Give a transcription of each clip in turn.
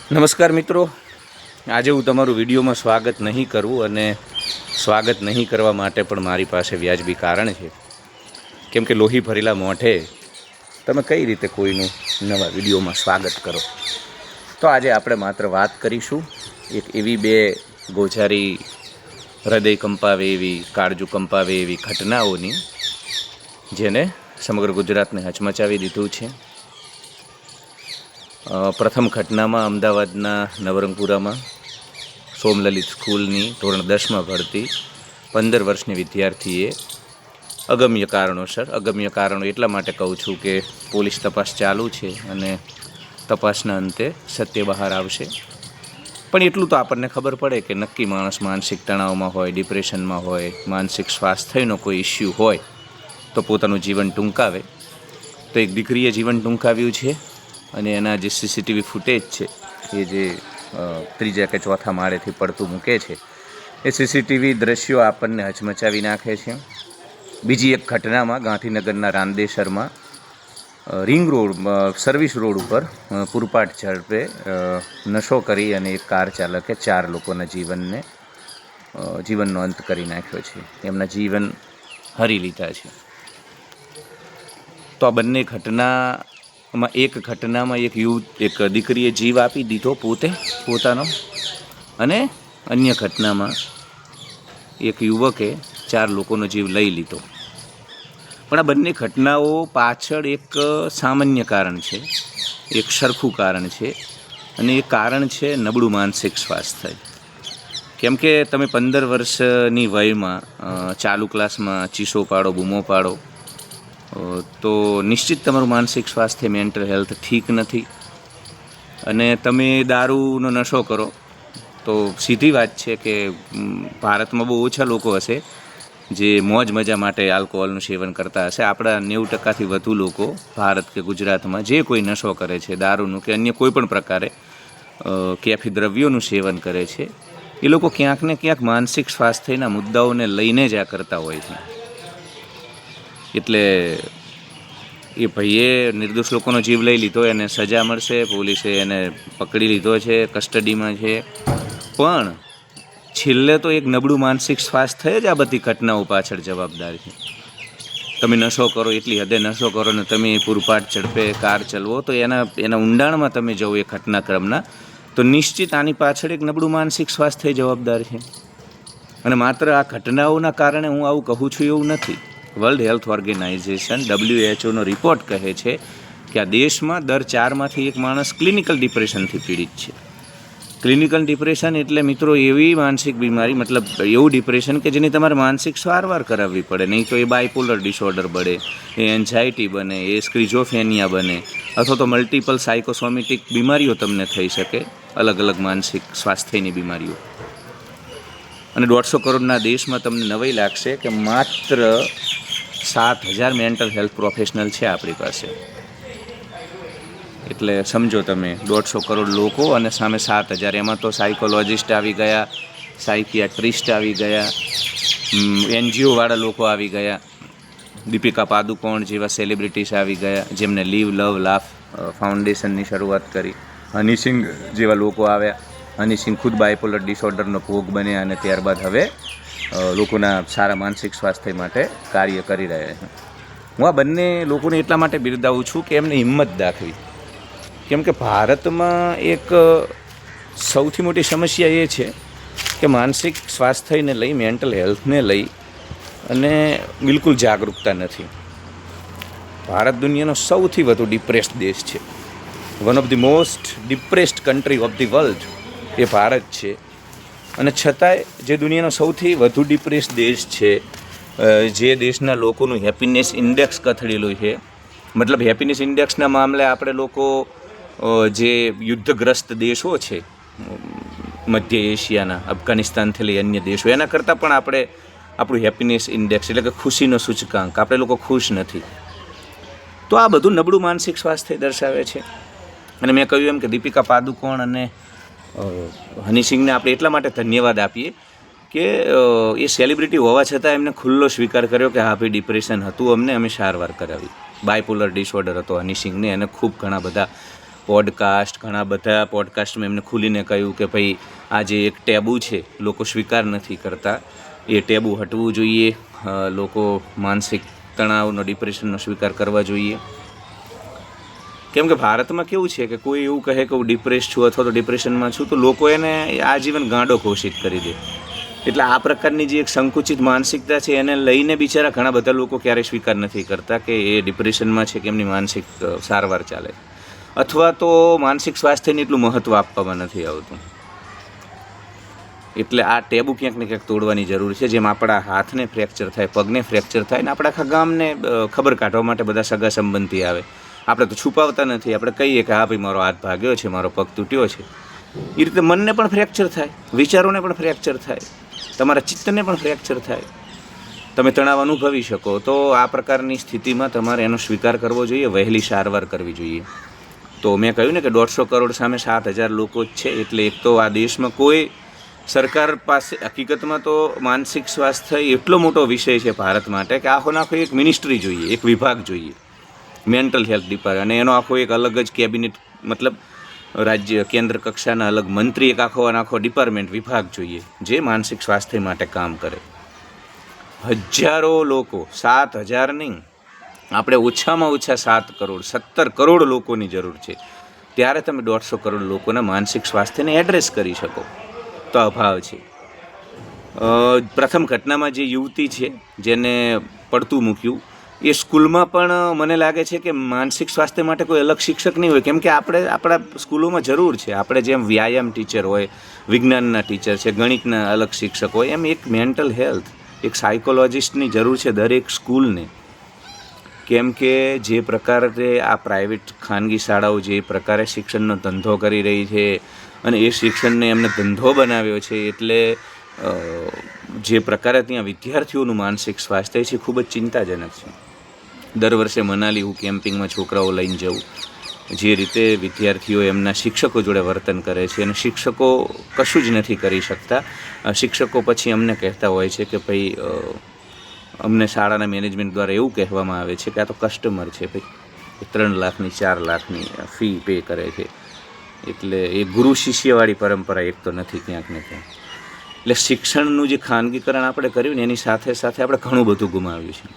નમસ્કાર મિત્રો, આજે હું તમારું વિડીયોમાં સ્વાગત નહીં કરું અને સ્વાગત નહીં કરવા માટે પણ મારી પાસે વ્યાજબી કારણ છે. કેમ કે લોહી ભરેલા મોઢે તમે કઈ રીતે કોઈનું નવા વિડીયોમાં સ્વાગત કરો. તો આજે આપણે માત્ર વાત કરીશું એક એવી બે ગોજારી હૃદય કંપાવે એવી, કાળજુ કંપાવે એવી ઘટનાઓની, જેને સમગ્ર ગુજરાતને હચમચાવી દીધું છે. પ્રથમ ઘટનામાં અમદાવાદના નવરંગપુરામાં સોમલલિત સ્કૂલની ધોરણ 10માં ભણતી 15 વર્ષની વિદ્યાર્થીએ અગમ્ય કારણો એટલા માટે કહું છું કે પોલીસ તપાસ ચાલુ છે અને તપાસના અંતે સત્ય બહાર આવશે. પણ એટલું તો આપણને ખબર પડે કે નક્કી માણસ માનસિક તણાવમાં હોય, ડિપ્રેશનમાં હોય, માનસિક સ્વાસ્થ્યનો કોઈ ઇસ્યુ હોય તો પોતાનું જીવન ટૂંકાવે. તો એક દીકરીએ જીવન ટૂંકાવ્યું છે અને એના જે સીસીટીવી ફૂટેજ છે એ જે ત્રીજા કે ચોથા માળેથી પડતું મૂકે છે એ સીસીટીવી દ્રશ્યો આપણને હચમચાવી નાખે છે. બીજી એક ઘટનામાં ગાંધીનગરના રાંદેસરમાં રિંગ રોડ સર્વિસ રોડ ઉપર પૂરપાટ ઝડપે નશો કરી અને એક કાર ચાલકે 4 લોકોના જીવનનો અંત કરી નાખ્યો છે, એમના જીવન હરી લીધા છે. તો આ બંને ઘટનામાં એક દીકરીએ જીવ આપી દીધો પોતાનો, અને અન્ય ઘટનામાં એક યુવકે 4 લોકોનો જીવ લઈ લીધો. પણ આ બંને ઘટનાઓ પાછળ એક સામાન્ય કારણ છે, એક સરખું કારણ છે, અને એ કારણ છે નબળું માનસિક સ્વાસ્થ્ય. કેમ કે તમે 15 વર્ષની વયમાં ચાલુ ક્લાસમાં ચીસો પાડો, બૂમો પાડો, તો નિશ્ચિત તમારું માનસિક સ્વાસ્થ્ય, મેન્ટલ હેલ્થ ઠીક નથી. અને તમે દારૂનો નશો કરો તો સીધી વાત છે કે ભારતમાં બહુ ઓછા લોકો હશે જે મોજ મજા માટે આલ્કોહોલનું સેવન કરતા હશે. આપણા 90%થી વધુ લોકો ભારત કે ગુજરાતમાં જે કોઈ નશો કરે છે, દારૂનું કે અન્ય કોઈ પણ પ્રકારે કેફી દ્રવ્યોનું સેવન કરે છે, એ લોકો ક્યાંક ને ક્યાંક માનસિક સ્વાસ્થ્યના મુદ્દાઓને લઈને જ આ કરતા હોય છે. એટલે એ ભાઈએ નિર્દોષ લોકોનો જીવ લઈ લીધો, એને સજા મળશે, પોલીસે એને પકડી લીધો છે, કસ્ટડીમાં છે. પણ છેલ્લે તો એક નબળું માનસિક સ્વાસ્થ્ય જ આ બધી ઘટનાઓ પાછળ જવાબદાર છે. તમે નશો કરો, એટલી હદે નશો કરો ને તમે પૂરપાટ ઝડપે કાર ચલાવો, તો એના ઊંડાણમાં તમે જવો એ ઘટનાક્રમના, તો નિશ્ચિત આની પાછળ એક નબળું માનસિક સ્વાસ્થ્ય જવાબદાર છે. અને માત્ર આ ઘટનાઓના કારણે હું આવું કહું છું એવું નથી. વર્લ્ડ હેલ્થ ઓર્ગેનાઇઝેશન WHOનો રિપોર્ટ કહે છે કે આ દેશમાં દર 4માંથી 1 માણસ ક્લિનિકલ ડિપ્રેશનથી પીડિત છે. ક્લિનિકલ ડિપ્રેશન એટલે મિત્રો એવી માનસિક બીમારી, મતલબ એવું ડિપ્રેશન કે જેની તમારે માનસિક સારવાર કરાવવી પડે, નહીં તો એ બાયપોલર ડિસઓર્ડર બને, એ એન્ઝાયટી બને, એ સ્ક્રિઝોફેનિયા બને, અથવા તો મલ્ટિપલ સાયકોસોમેટિક બીમારીઓ તમને થઈ શકે, અલગ અલગ માનસિક સ્વાસ્થ્યની બીમારીઓ. અને 150 કરોડના દેશમાં તમને નવાઈ લાગશે કે માત્ર 7,000 મેન્ટલ હેલ્થ પ્રોફેશનલ છે આપણી પાસે. એટલે સમજો તમે 150 કરોડ લોકો અને સામે 7,000, એમાં તો સાયકોલોજિસ્ટ આવી ગયા, સાયકિયાટ્રિસ્ટ આવી ગયા, NGOવાળા લોકો આવી ગયા, દીપિકા પાદુકોણ જેવા સેલિબ્રિટીઝ આવી ગયા જેમને લીવ લવ લાફ ફાઉન્ડેશનની શરૂઆત કરી, હની સિંહ જેવા લોકો આવ્યા. હની સિંહ ખુદ બાયપોલર ડિસઓર્ડરનો ભોગ બન્યા અને ત્યારબાદ હવે લોકોના સારા માનસિક સ્વાસ્થ્ય માટે કાર્ય કરી રહ્યા છે. હું આ બંને લોકોને એટલા માટે બિરદાવું છું કે એમને હિંમત દાખવી. કેમ કે ભારતમાં એક સૌથી મોટી સમસ્યા એ છે કે માનસિક સ્વાસ્થ્યને લઈ, મેન્ટલ હેલ્થને લઈ અને બિલકુલ જાગૃતતા નથી. ભારત દુનિયાનો સૌથી વધુ ડિપ્રેસ્ડ દેશ છે. One of the most depressed country of the world એ ભારત છે. અને છતાંય જે દુનિયાનો સૌથી વધુ ડિપ્રેસ્ડ દેશ છે, જે દેશના લોકોનું હેપીનેસ ઇન્ડેક્સ કથળેલું છે, મતલબ હેપીનેસ ઇન્ડેક્સના મામલે આપણે લોકો જે યુદ્ધગ્રસ્ત દેશો છે મધ્ય એશિયાના, અફઘાનિસ્તાનથી લઈ અન્ય દેશો, એના કરતાં પણ આપણે આપણું હેપીનેસ ઇન્ડેક્સ એટલે કે ખુશીનો સૂચકાંક, આપણે લોકો ખુશ નથી. તો આ બધું નબળું માનસિક સ્વાસ્થ્ય દર્શાવે છે. અને મેં કહ્યું એમ કે દીપિકા પાદુકોણ અને હની સિંહને આપણે એટલા માટે ધન્યવાદ આપીએ કે એ સેલિબ્રિટી હોવા છતાં એમને ખુલ્લો સ્વીકાર કર્યો કે હા ભાઈ ડિપ્રેશન હતું અમને, અમે સારવાર કરાવી. બાયપોલર ડિસઓર્ડર હતો હની સિંહને, એને ખૂબ ઘણા બધા પોડકાસ્ટ, ઘણા બધા પોડકાસ્ટમાં એમને ખુલીને કહ્યું કે ભાઈ આ જે એક ટેબુ છે લોકો સ્વીકાર નથી કરતા, એ ટેબુ હટવું જોઈએ, લોકો માનસિક તણાવનો, ડિપ્રેશનનો સ્વીકાર કરવા જોઈએ. કેમ કે ભારતમાં કેવું છે કે કોઈ એવું કહે કે હું ડિપ્રેસ છું અથવા તો ડિપ્રેશનમાં છું તો લોકો એને આજીવન ગાંડો ઘોષિત કરી દે. એટલે આ પ્રકારની જે એક સંકુચિત માનસિકતા છે એને લઈને બિચારા ઘણા બધા લોકો ક્યારેય સ્વીકાર નથી કરતા કે એ ડિપ્રેશનમાં છે કે એમની માનસિક સારવાર ચાલે, અથવા તો માનસિક સ્વાસ્થ્યને એટલું મહત્ત્વ આપવામાં નથી આવતું. એટલે આ ટેબુ ક્યાંક ને ક્યાંક તોડવાની જરૂર છે. જેમ આપણા હાથને ફ્રેક્ચર થાય, પગને ફ્રેક્ચર થાય ને આપણા આખા ગામને ખબર કાઢવા માટે બધા સગા સંબંધી આવે, આપણે તો છુપાવતા નથી, આપણે કહીએ કે હા ભાઈ મારો હાથ ભાગ્યો છે, મારો પગ તૂટ્યો છે. એ રીતે મનને પણ ફ્રેક્ચર થાય, વિચારોને પણ ફ્રેક્ચર થાય, તમારા ચિત્તને પણ ફ્રેક્ચર થાય, તમે તણાવ અનુભવી શકો. તો આ પ્રકારની સ્થિતિમાં તમારે એનો સ્વીકાર કરવો જોઈએ, વહેલી સારવાર કરવી જોઈએ. તો મેં કહ્યું ને કે 150 કરોડ સામે 7,000 લોકો જ છે. એટલે એક તો આ દેશમાં કોઈ સરકાર પાસે, હકીકતમાં તો માનસિક સ્વાસ્થ્ય એટલો મોટો વિષય છે ભારત માટે કે આખો નાખો એક મિનિસ્ટ્રી જોઈએ, એક વિભાગ જોઈએ, મેન્ટલ હેલ્થ ડિપાર્ટમેન્ટ, અને એનો આખો એક અલગ જ કેબિનેટ, મતલબ રાજ્ય કેન્દ્ર કક્ષાના અલગ મંત્રી, એક આખો ડિપાર્ટમેન્ટ, વિભાગ જોઈએ જે માનસિક સ્વાસ્થ્ય માટે કામ કરે. હજારો લોકો, 7,000 નહીં, આપણે ઓછામાં ઓછા 7 કરોડ 17 કરોડ લોકોની જરૂર છે. ત્યારે તમે 150 કરોડ લોકોના માનસિક સ્વાસ્થ્યને એડ્રેસ કરી શકો. તો અભાવ છે. પ્રથમ ઘટનામાં જે યુવતી છે જેને પડતું મૂક્યું, એ સ્કૂલમાં પણ મને લાગે છે કે માનસિક સ્વાસ્થ્ય માટે કોઈ અલગ શિક્ષક નહીં હોય. કેમ કે આપણે આપણા સ્કૂલોમાં જરૂર છે, આપણે જેમ વ્યાયામ ટીચર હોય, વિજ્ઞાનના ટીચર છે, ગણિતના અલગ શિક્ષક હોય, એમ એક મેન્ટલ હેલ્થ, એક સાયકોલોજિસ્ટની જરૂર છે દરેક સ્કૂલને. કેમ કે જે પ્રકારે આ પ્રાઇવેટ ખાનગી શાળાઓ જે પ્રકારે શિક્ષણનો ધંધો કરી રહી છે અને એ શિક્ષણને એમને ધંધો બનાવ્યો છે, એટલે જે પ્રકારે ત્યાં વિદ્યાર્થીઓનું માનસિક સ્વાસ્થ્ય છે ખૂબ જ ચિંતાજનક છે. દર વર્ષે મનાલી હું કેમ્પિંગમાં છોકરાઓ લઈને જાઉં, જે રીતે વિદ્યાર્થીઓ એમના શિક્ષકો જોડે વર્તન કરે છે અને શિક્ષકો કશું જ નથી કરી શકતા. શિક્ષકો પછી અમને કહેતા હોય છે કે ભાઈ અમને શાળાના મેનેજમેન્ટ દ્વારા એવું કહેવામાં આવે છે કે આ તો કસ્ટમર છે ભાઈ, 3 લાખની 4 લાખની ફી પે કરે છે. એટલે એ ગુરુ શિષ્યવાળી પરંપરા એક તો નથી ક્યાંક ને ક્યાંક. એટલે શિક્ષણનું જે ખાનગીકરણ આપણે કર્યું ને એની સાથે સાથે આપણે ઘણું બધું ગુમાવ્યું છે.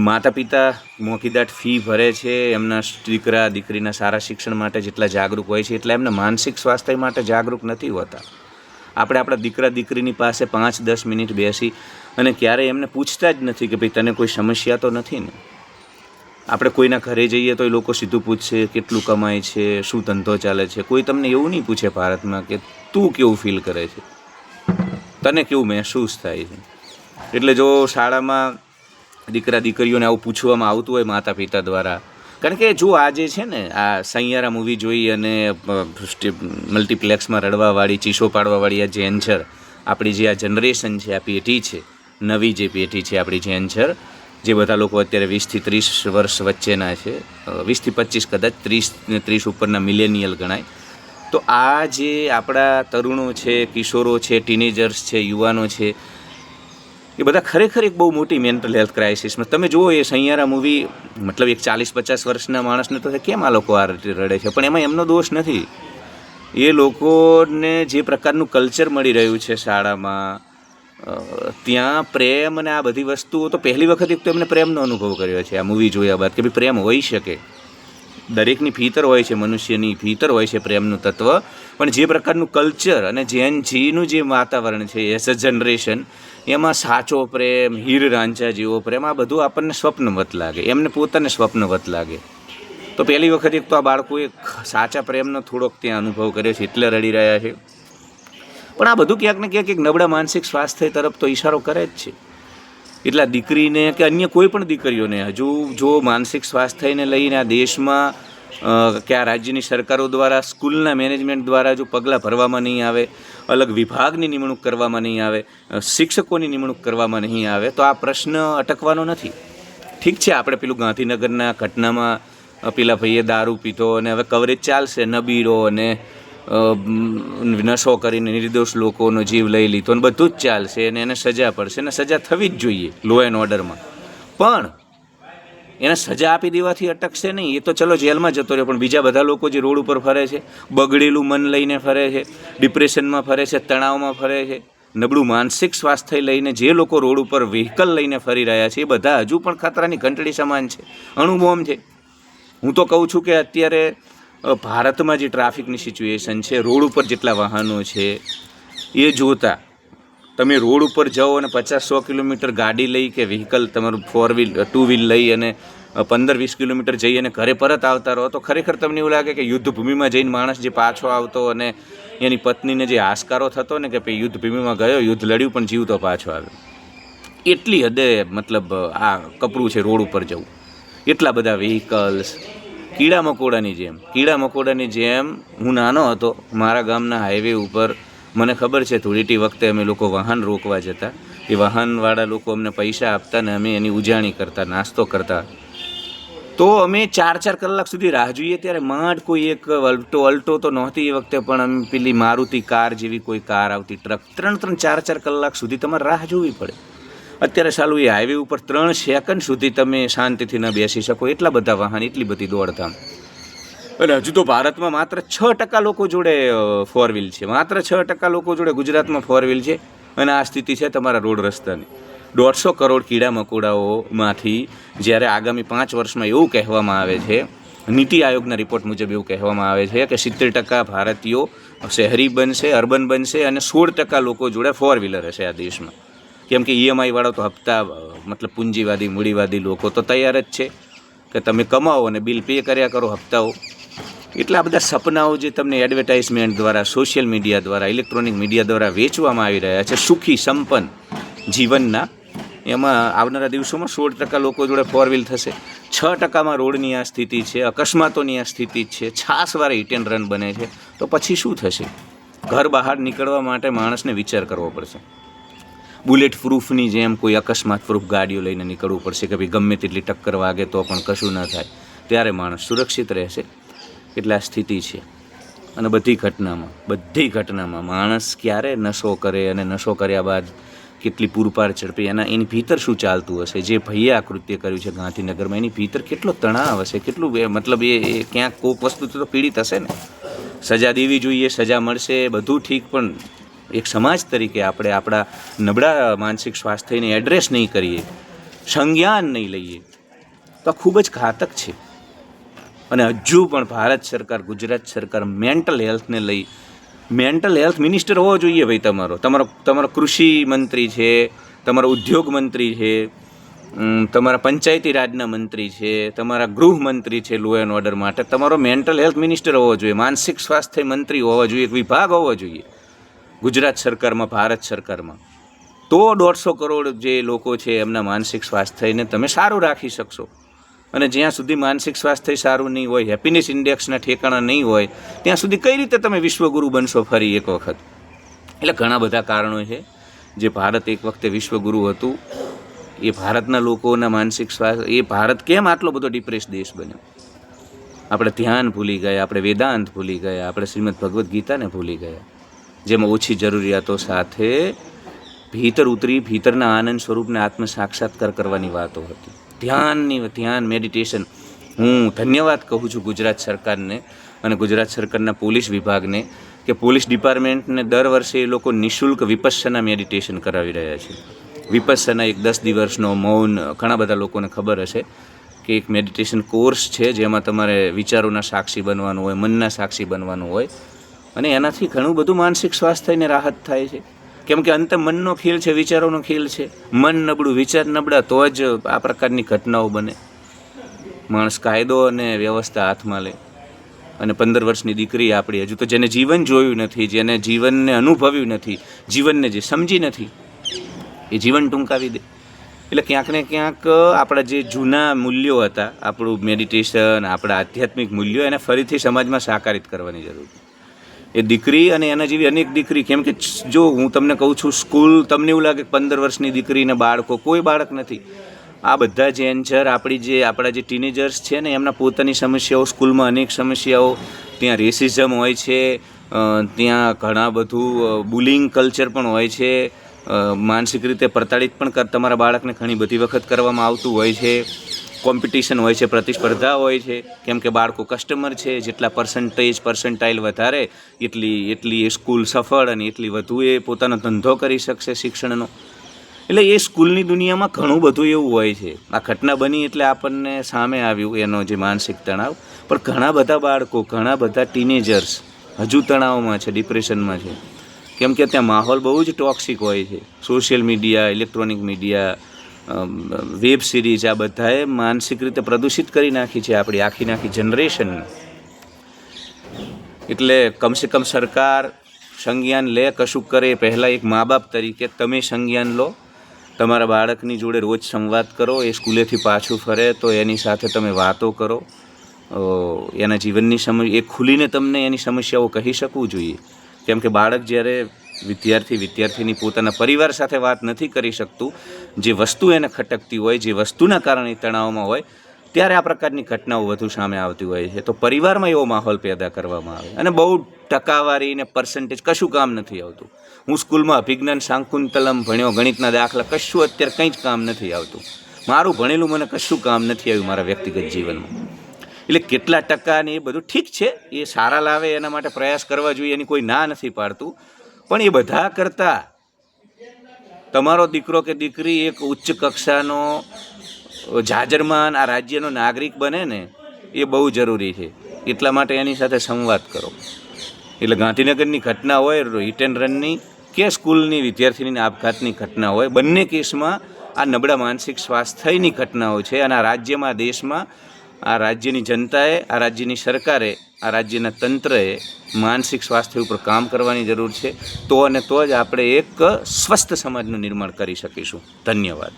માતા પિતા મોંઘીદાટ ફી ભરે છે એમના દીકરા દીકરીના સારા શિક્ષણ માટે જેટલા જાગૃત હોય છે એટલા એમના માનસિક સ્વાસ્થ્ય માટે જાગૃત નથી હોતા. આપણે આપણા દીકરા દીકરીની પાસે 5-10 મિનિટ બેસી અને ક્યારેય એમને પૂછતા જ નથી કે ભાઈ તને કોઈ સમસ્યા તો નથી ને. આપણે કોઈના ઘરે જઈએ તો એ લોકો સીધું પૂછશે કેટલું કમાય છે, શું ધંધો ચાલે છે. કોઈ તમને એવું નહીં પૂછે ભારતમાં કે તું કેવું ફીલ કરે છે, તને કેવું મહેસૂસ થાય છે. એટલે જો શાળામાં દીકરા દીકરીઓને આવું પૂછવામાં આવતું હોય માતા પિતા દ્વારા, કારણ કે જો આ જે છે ને આ સૈયારા મૂવી જોઈ અને મલ્ટીપ્લેક્સમાં રડવાવાળી, ચીસો પાડવાવાળી આ જેન્ચર, આપણી જે આ જનરેશન છે, આ પેઢી છે, નવી જે પેઢી છે આપણી જેન્ચર, જે બધા લોકો અત્યારે 20 થી 30 વર્ષ વચ્ચેના છે, 20 થી 25 કદાચ, 30 ને 30 ઉપરના મિલેનિયલ ગણાય. તો આ જે આપણા તરુણો છે, કિશોરો છે, ટીનેજર્સ છે, યુવાનો છે, એ બધા ખરેખર એક બહુ મોટી મેન્ટલ હેલ્થ ક્રાઇસિસમાં. તમે જુઓ એ સૈયારા મૂવી, મતલબ એક 40-50 વર્ષના માણસને તો કેમ આ લોકો આ રીતે રડે છે, પણ એમાં એમનો દોષ નથી. એ લોકોને જે પ્રકારનું કલ્ચર મળી રહ્યું છે શાળામાં, ત્યાં પ્રેમ અને આ બધી વસ્તુઓ, તો પહેલી વખત એક તો એમને પ્રેમનો અનુભવ કર્યો છે આ મૂવી જોયા બાદ કે ભાઈ પ્રેમ હોઈ શકે. દરેકની ભીતર હોય છે, મનુષ્યની ભીતર હોય છે પ્રેમનું તત્વ, પણ જે પ્રકારનું કલ્ચર અને જીનું જે વાતાવરણ છે એઝ અ જનરેશન, એમાં સાચો પ્રેમ, હીર રાંચા જેવો પ્રેમ, આ બધું આપણને સ્વપ્નવત લાગે, એમને પોતાને સ્વપ્નવત લાગે. તો પહેલી વખત એક તો આ બાળકોએ સાચા પ્રેમનો થોડોક ત્યાં અનુભવ કર્યો છે એટલે રડી રહ્યા છે. પણ આ બધું ક્યાંક ને ક્યાંક એક નબળા માનસિક સ્વાસ્થ્ય તરફ તો ઈશારો કરે જ છે. એટલે દીકરીને કે અન્ય કોઈ પણ દીકરીઓને હજુ જો માનસિક સ્વાસ્થ્યને લઈને આ દેશમાં કે આ રાજ્યની સરકારો દ્વારા, સ્કૂલના મેનેજમેન્ટ દ્વારા જો પગલાં ભરવામાં નહીં આવે, અલગ વિભાગની નિમણૂક કરવામાં નહીં આવે, શિક્ષકોની નિમણૂક કરવામાં નહીં આવે, તો આ પ્રશ્ન અટકવાનો નથી. ઠીક છે, આપણે પેલું ગાંધીનગરના ઘટનામાં પેલા ભાઈએ દારૂ પીધો અને હવે કવરેજ ચાલશે, નબીરો અને નશો કરીને નિર્દોષ લોકોનો જીવ લઈ લીધો અને બધું જ ચાલશે અને એને સજા પડશે અને સજા થવી જ જોઈએ લો એન્ડ ઓર્ડરમાં. પણ એને સજા આપી દેવાથી અટકશે નહીં, એ તો ચલો જેલમાં જતો રહ્યો, પણ બીજા બધા લોકો જે રોડ ઉપર ફરે છે, બગડેલું મન લઈને ફરે છે, ડિપ્રેશનમાં ફરે છે, તણાવમાં ફરે છે, નબળું માનસિક સ્વાસ્થ્ય લઈને જે લોકો રોડ ઉપર વ્હીકલ લઈને ફરી રહ્યા છે, એ બધા હજુ પણ ખતરાની ઘંટડી સમાન છે, અણુબોમ્બ છે. હું તો કહું છું કે અત્યારે ભારતમાં જે ટ્રાફિકની સિચ્યુએશન છે, રોડ ઉપર જેટલા વાહનો છે એ જોતા તમે રોડ ઉપર જાઓ અને 50-100 કિલોમીટર ગાડી લઈ કે વ્હીકલ તમારું 2 વ્હીલ લઈ અને 15-20 કિલોમીટર જઈ અને ઘરે પરત આવતા રહો તો ખરેખર તમને એવું લાગે કે યુદ્ધભૂમિમાં જઈને માણસ જે પાછો આવતો અને એની પત્નીને જે હાશકારો થતો ને કે ભાઈ યુદ્ધભૂમિમાં ગયો, યુદ્ધ લડ્યું પણ જીવતો પાછો આવ્યો, એટલી હદે મતલબ આ કપરું છે રોડ ઉપર જવું. એટલા બધા વ્હીકલ્સ, કીડા મકોડાની જેમ. હું નાનો હતો, મારા ગામના હાઈવે ઉપર મને ખબર છે ધૂળેટી વખતે અમે લોકો વાહન રોકવા જતા, એ વાહનવાળા લોકો અમને પૈસા આપતા ને અમે એની ઉજાણી કરતા, નાસ્તો કરતા. તો અમે 4-4 કલાક સુધી રાહ જોઈએ ત્યારે માંડ કોઈ એક અલ્ટો તો નહોતી એ વખતે, પણ અમે પેલી મારુતિ કાર જેવી કોઈ કાર આવતી, ટ્રક, 3-4 કલાક સુધી તમારે રાહ જોવી પડે. અત્યારે ચાલુ એ હાઈવે ઉપર 3 સેકન્ડ સુધી તમે શાંતિથી ન બેસી શકો, એટલા બધા વાહન, એટલી બધી દોડધામ. અને હજુ તો ભારતમાં માત્ર 6% લોકો જોડે 4 વ્હીલ છે, માત્ર 6% લોકો જોડે ગુજરાતમાં 4 વ્હીલ છે. અને આ સ્થિતિ છે તમારા રોડ રસ્તાની. 150 કરોડ કીડા મકોડાઓમાંથી જ્યારે આગામી 5 વર્ષમાં એવું કહેવામાં આવે છે, નીતિ આયોગના રિપોર્ટ મુજબ એવું કહેવામાં આવે છે કે 70% ભારતીયો શહેરી બનશે, અર્બન બનશે અને 16% લોકો જોડે 4 વ્હીલર હશે આ દેશમાં. કેમ કે EMI વાળો તો હપ્તા મતલબ પૂંજીવાદી મૂડીવાદી લોકો તો તૈયાર જ છે કે તમે કમાઓ અને બિલ પે કર્યા કરો હપ્તાઓ. એટલા બધા સપનાઓ જે તમને એડવર્ટાઇઝમેન્ટ દ્વારા, સોશિયલ મીડિયા દ્વારા, ઇલેક્ટ્રોનિક મીડિયા દ્વારા વેચવામાં આવી રહ્યા છે સુખી સંપન્ન જીવનના, એમાં આવનારા દિવસોમાં 16% લોકો જોડે 4 વ્હીલ થશે. 6%માં રોડની આ સ્થિતિ છે, અકસ્માતોની આ સ્થિતિ છે, છાસવારે હિટ એન્ડ રન બને છે, તો પછી શું થશે? ઘર બહાર નીકળવા માટે માણસને વિચાર કરવો પડશે. બુલેટ પ્રૂફની જેમ કોઈ અકસ્માત પ્રૂફ ગાડીઓ લઈને નીકળવું પડશે કે ભાઈ ગમે તેટલી ટક્કર વાગે તો પણ કશું ન થાય, ત્યારે માણસ સુરક્ષિત રહેશે. એટલે આ સ્થિતિ છે. અને બધી ઘટનામાં માણસ ક્યારે નશો કરે અને નશો કર્યા બાદ કેટલી પૂરપાર ઝડપે એની ભીતર શું ચાલતું હશે? જે ભાઈએ આ કૃત્ય કર્યું છે ગાંધીનગરમાં, એની ભીતર કેટલો તણાવ હશે, કેટલું મતલબ એ ક્યાંક કોઈક વસ્તુથી તો પીડિત હશે ને. સજા દેવી જોઈએ, સજા મળશે, બધું ઠીક, પણ એક સમાજ તરીકે આપણે આપણા નબળા માનસિક સ્વાસ્થ્યને એડ્રેસ નહીં કરીએ, સંજ્ઞાન નહીં લઈએ તો આ ખૂબ જ ઘાતક છે. અને હજુ પણ ભારત સરકાર, ગુજરાત સરકાર મેન્ટલ હેલ્થને લઈ, મેન્ટલ હેલ્થ મિનિસ્ટર હોવો જોઈએ ભાઈ તમારો કૃષિ મંત્રી છે, તમારો ઉદ્યોગ મંત્રી છે, તમારા પંચાયતી રાજના મંત્રી છે, તમારા ગૃહમંત્રી છે લો એન્ડ ઓર્ડર માટે, તમારો મેન્ટલ હેલ્થ મિનિસ્ટર હોવો જોઈએ, માનસિક સ્વાસ્થ્ય મંત્રી હોવો જોઈએ, એક વિભાગ હોવો જોઈએ ગુજરાત સરકારમાં, ભારત સરકારમાં. તો 150 કરોડ જે લોકો છે એમના માનસિક સ્વાસ્થ્યને તમે સારું રાખી શકશો. અને જ્યાં સુધી માનસિક સ્વાસ્થ્ય સારું નહીં હોય, હેપીનેસ ઇન્ડેક્સના ઠેકાણા નહીં હોય, ત્યાં સુધી કઈ રીતે તમે વિશ્વગુરુ બનશો ફરી એક વખત? એટલે ઘણા બધા કારણો છે જે ભારત એક વખતે વિશ્વગુરુ હતું, એ ભારતના લોકોના માનસિક સ્વાસ્થ્ય, એ ભારત કેમ આટલો બધો ડિપ્રેસ દેશ બન્યો? આપણે ધ્યાન ભૂલી ગયા, આપણે વેદાંત ભૂલી ગયા, આપણે શ્રીમદ ભગવદ્ ગીતાને ભૂલી ગયા, જેમાં ઓછી જરૂરિયાતો સાથે ભીતર ઉતરી ભીતરના આનંદ સ્વરૂપને આત્મ સાક્ષાત્કાર કરવાની વાતો હતી. ધ્યાન, મેડિટેશન. હું ધન્યવાદ કહું છું ગુજરાત સરકારને અને ગુજરાત સરકારના પોલીસ વિભાગને કે પોલીસ ડિપાર્ટમેન્ટને દર વર્ષે એ લોકો નિઃશુલ્ક વિપસ્સના મેડિટેશન કરાવી રહ્યા છે. વિપસ્સના એક 10 દિવસનો મૌન, ઘણા બધા લોકોને ખબર હશે કે એક મેડિટેશન કોર્સ છે જેમાં તમારે વિચારોના સાક્ષી બનવાનું હોય, મનના સાક્ષી બનવાનું હોય, અને એનાથી ઘણું બધું માનસિક સ્વાસ્થ્યને રાહત થાય છે. કેમ કે અંતે મનનો ખેલ છે, વિચારોનો ખેલ છે. મન નબળું, વિચાર નબળા તો જ આ પ્રકારની ઘટનાઓ બને. માણસ કાયદો અને વ્યવસ્થા હાથમાં લે. અને 15 વર્ષની દીકરી આપણી, હજુ તો જેને જીવન જોયું નથી, જેને જીવનને અનુભવ્યું નથી, જીવનને જે સમજી નથી, એ જીવન ટૂંકાવી દે. એટલે ક્યાંક ને ક્યાંક આપણા જે જૂના મૂલ્યો હતા, આપણું મેડિટેશન, આપણા આધ્યાત્મિક મૂલ્યો, એને ફરીથી સમાજમાં સાકારિત કરવાની જરૂર છે. એ દીકરી અને એના જેવી અનેક દીકરી, કેમ કે જો હું તમને કહું છું, સ્કૂલ, તમને એવું લાગે 15 વર્ષની દીકરીને બાળકો, કોઈ બાળક નથી. આ બધા જે એન્જર, આપણા જે ટીનેજર્સ છે ને, એમના પોતાની સમસ્યાઓ, સ્કૂલમાં અનેક સમસ્યાઓ, ત્યાં રેસિઝમ હોય છે, ત્યાં ઘણા બધું બુલિંગ કલ્ચર પણ હોય છે, માનસિક રીતે પ્રતાડિત પણ તમારા બાળકને ઘણી બધી વખત કરવામાં આવતું હોય છે. કોમ્પિટિશન હોય છે, પ્રતિસ્પર્ધા હોય છે, કેમ કે બાળકો કસ્ટમર છે, જેટલા પર્સન્ટાઇલ વધારે એટલી એ સ્કૂલ સફળ અને એટલી વધુ એ પોતાનો ધંધો કરી શકશે શિક્ષણનો. એટલે એ સ્કૂલની દુનિયામાં ઘણું બધું એવું હોય છે. આ ઘટના બની એટલે આપણને સામે આવ્યું એનો જે માનસિક તણાવ, પણ ઘણા બધા બાળકો, ઘણા બધા ટીનેજર્સ હજુ તણાવમાં છે, ડિપ્રેશનમાં છે, કેમ કે ત્યાં માહોલ બહુ જ ટોક્સિક હોય છે. Social media, electronic media, web series, આ બધાએ માનસિક રીતે પ્રદૂષિત કરી નાખી છે આપણી આખી જનરેશન. એટલે કમસે કમ સરકાર સંજ્ઞાન લે, કશું કરે પહેલાં એક મા બાપ તરીકે તમે સંજ્ઞાન લો, તમારા બાળકની જોડે રોજ સંવાદ કરો. એ સ્કૂલેથી પાછું ફરે તો એની સાથે તમે વાતો કરો, એના જીવનની એ ખુલીને તમને એની સમસ્યાઓ કહી શકવું જોઈએ. કેમ કે બાળક જ્યારે વિદ્યાર્થીની પોતાના પરિવાર સાથે વાત નથી કરી શકતું, જે વસ્તુ એને ખટકતી હોય, જે વસ્તુના કારણે તણાવમાં હોય, ત્યારે આ પ્રકારની ઘટનાઓ વધુ સામે આવતી હોય છે. તો પરિવારમાં એવો માહોલ પેદા કરવામાં આવે. અને બહુ ટકાવારી ને પર્સન્ટેજ કશું કામ નથી આવતું. હું સ્કૂલમાં અભિજ્ઞાન શાકુંતલમ ભણ્યો, ગણિતના દાખલા, કશું અત્યારે કંઈ જ કામ નથી આવતું. મારું ભણેલું મને કશું કામ નથી આવ્યું મારા વ્યક્તિગત જીવનમાં. એટલે કેટલા ટકા ને એ બધું ઠીક છે, એ સારા લાવે એના માટે પ્રયાસ કરવા જોઈએ, એની કોઈ ના નથી પાડતું. પણ એ બધા કરતાં તમારો દીકરો કે દીકરી એક ઉચ્ચ કક્ષાનો જાજરમાન આ રાજ્યનો નાગરિક બને ને, એ બહુ જરૂરી છે. એટલા માટે એની સાથે સંવાદ કરો. એટલે ગાંધીનગરની ઘટના હોય, હિટ એન્ડ રનની, કે સ્કૂલની વિદ્યાર્થીની આપઘાતની ઘટના હોય, બંને કેસમાં આ નબળા માનસિક સ્વાસ્થ્યની ઘટનાઓ છે. અને આ રાજ્યમાં, દેશમાં, આ રાજ્યની જનતાએ, આ રાજ્યની સરકારે, આ રાજ્યના તંત્રએ માનસિક સ્વાસ્થ્ય ઉપર કામ કરવાની જરૂર છે. તો જ આપણે એક સ્વસ્થ સમાજનું નિર્માણ કરી શકીશું. ધન્યવાદ.